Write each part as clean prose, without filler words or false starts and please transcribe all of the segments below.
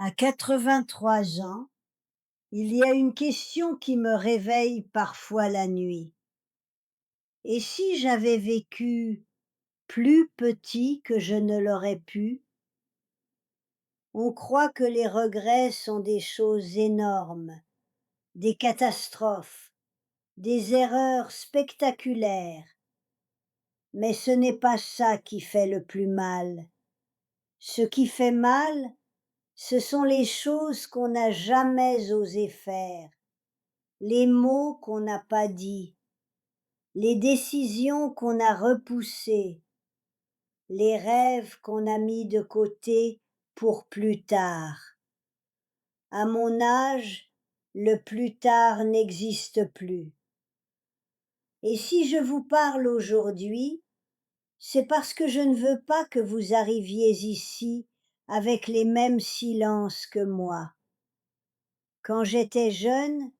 À 83 ans, il y a une question qui me réveille parfois la nuit. Et si j'avais vécu plus petit que je ne l'aurais pu? On croit que les regrets sont des choses énormes, des catastrophes, des erreurs spectaculaires. Mais ce n'est pas ça qui fait le plus mal. Ce qui fait mal, ce sont les choses qu'on n'a jamais osé faire, les mots qu'on n'a pas dits, les décisions qu'on a repoussées, les rêves qu'on a mis de côté pour plus tard. À mon âge, le plus tard n'existe plus. Et si je vous parle aujourd'hui, c'est parce que je ne veux pas que vous arriviez ici avec les mêmes silences que moi. Quand j'étais jeune,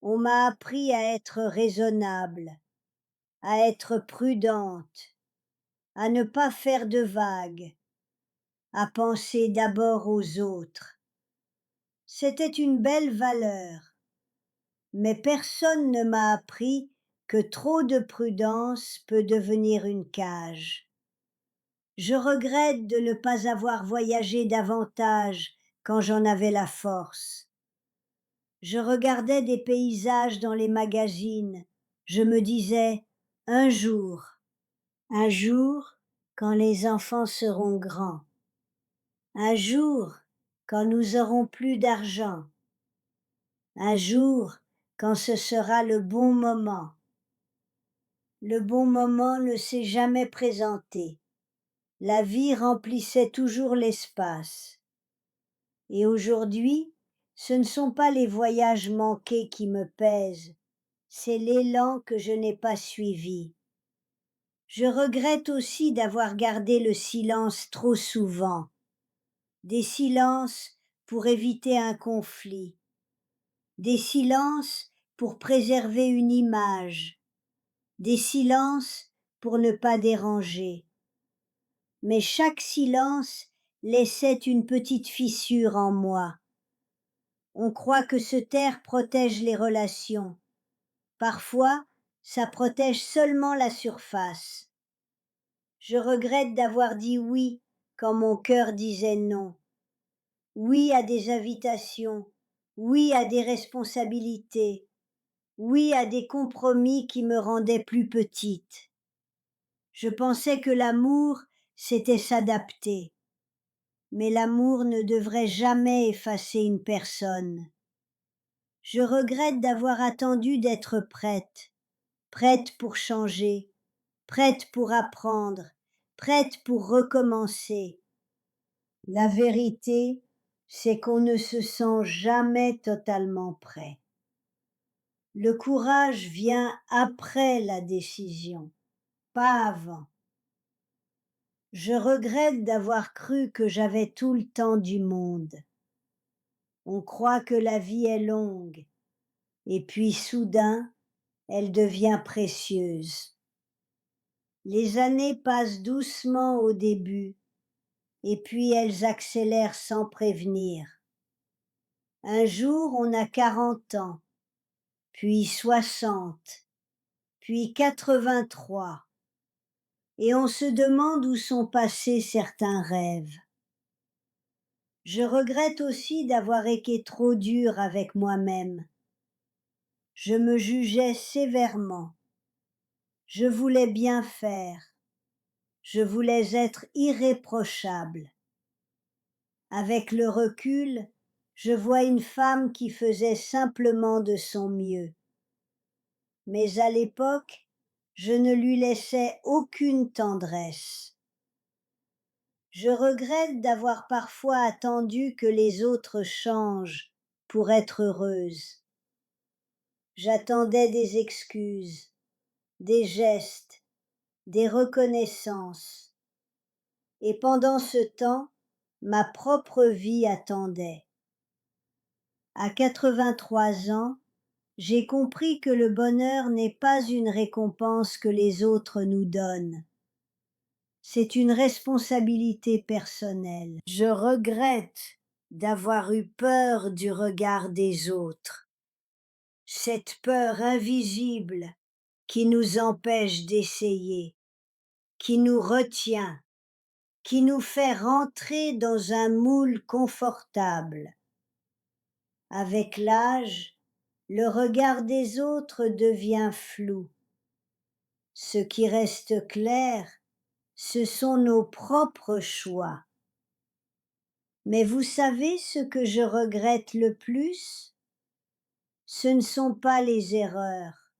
on m'a appris à être raisonnable, à être prudente, à ne pas faire de vagues, à penser d'abord aux autres. C'était une belle valeur, mais personne ne m'a appris que trop de prudence peut devenir une cage. Je regrette de ne pas avoir voyagé davantage quand j'en avais la force. Je regardais des paysages dans les magazines, je me disais un jour, quand les enfants seront grands. Un jour, quand nous aurons plus d'argent. Un jour, quand ce sera le bon moment. Le bon moment ne s'est jamais présenté. La vie remplissait toujours l'espace. Et aujourd'hui, ce ne sont pas les voyages manqués qui me pèsent, c'est l'élan que je n'ai pas suivi. Je regrette aussi d'avoir gardé le silence trop souvent. Des silences pour éviter un conflit, des silences pour préserver une image, des silences pour ne pas déranger. Mais chaque silence laissait une petite fissure en moi. On croit que se taire protège les relations. Parfois, ça protège seulement la surface. Je regrette d'avoir dit oui quand mon cœur disait non. Oui à des invitations, oui à des responsabilités, oui à des compromis qui me rendaient plus petite. Je pensais que l'amour, c'était s'adapter. Mais l'amour ne devrait jamais effacer une personne. Je regrette d'avoir attendu d'être prête, prête pour changer, prête pour apprendre, prête pour recommencer. La vérité, c'est qu'on ne se sent jamais totalement prêt. Le courage vient après la décision, pas avant. Je regrette d'avoir cru que j'avais tout le temps du monde. On croit que la vie est longue, et puis soudain, elle devient précieuse. Les années passent doucement au début, et puis elles accélèrent sans prévenir. Un jour, on a 40 ans, puis 60, puis 83, et on se demande où sont passés certains rêves. Je regrette aussi d'avoir été trop dure avec moi-même. Je me jugeais sévèrement. Je voulais bien faire. Je voulais être irréprochable. Avec le recul, je vois une femme qui faisait simplement de son mieux. Mais à l'époque, je ne lui laissais aucune tendresse. Je regrette d'avoir parfois attendu que les autres changent pour être heureuse. J'attendais des excuses, des gestes, des reconnaissances. Et pendant ce temps, ma propre vie attendait. À 83 ans, j'ai compris que le bonheur n'est pas une récompense que les autres nous donnent. C'est une responsabilité personnelle. Je regrette d'avoir eu peur du regard des autres, cette peur invisible qui nous empêche d'essayer, qui nous retient, qui nous fait rentrer dans un moule confortable. Avec l'âge, le regard des autres devient flou. Ce qui reste clair, ce sont nos propres choix. Mais vous savez ce que je regrette le plus? Ce ne sont pas les erreurs,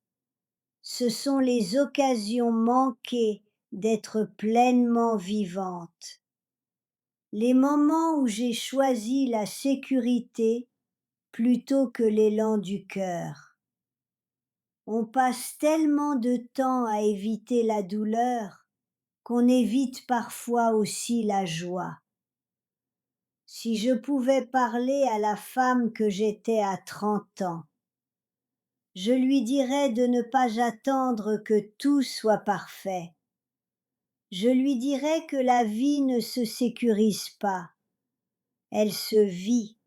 ce sont les occasions manquées d'être pleinement vivante. Les moments où j'ai choisi la sécurité plutôt que l'élan du cœur. On passe tellement de temps à éviter la douleur qu'on évite parfois aussi la joie. Si je pouvais parler à la femme que j'étais à 30 ans, je lui dirais de ne pas attendre que tout soit parfait. Je lui dirais que la vie ne se sécurise pas, elle se vit.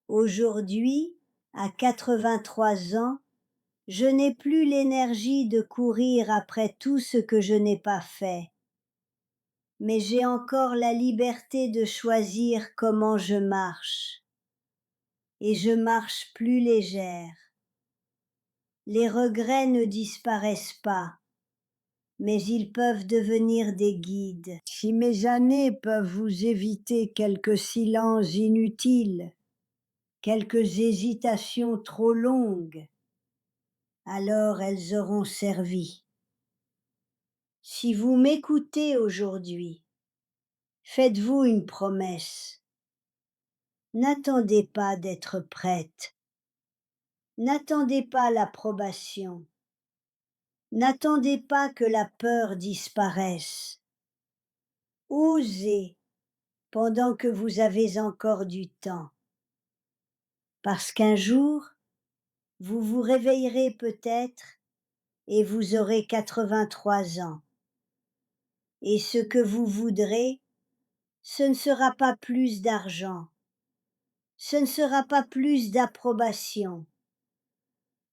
Aujourd'hui, à 83 ans, je n'ai plus l'énergie de courir après tout ce que je n'ai pas fait, mais j'ai encore la liberté de choisir comment je marche, et je marche plus légère. Les regrets ne disparaissent pas, mais ils peuvent devenir des guides. Si mes années peuvent vous éviter quelques silences inutiles, quelques hésitations trop longues, alors elles auront servi. Si vous m'écoutez aujourd'hui, faites-vous une promesse. N'attendez pas d'être prête. N'attendez pas l'approbation. N'attendez pas que la peur disparaisse. Osez pendant que vous avez encore du temps. Parce qu'un jour, vous vous réveillerez peut-être et vous aurez 83 ans. Et ce que vous voudrez, ce ne sera pas plus d'argent, ce ne sera pas plus d'approbation,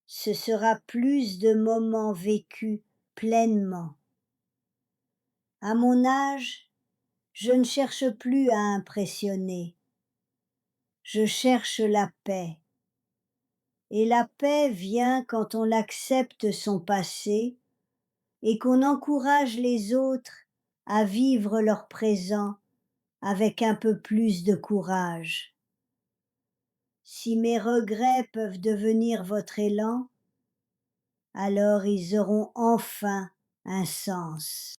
ce sera plus de moments vécus pleinement. À mon âge, je ne cherche plus à impressionner, je cherche la paix. Et la paix vient quand on accepte son passé et qu'on encourage les autres à vivre leur présent avec un peu plus de courage. Si mes regrets peuvent devenir votre élan, alors ils auront enfin un sens.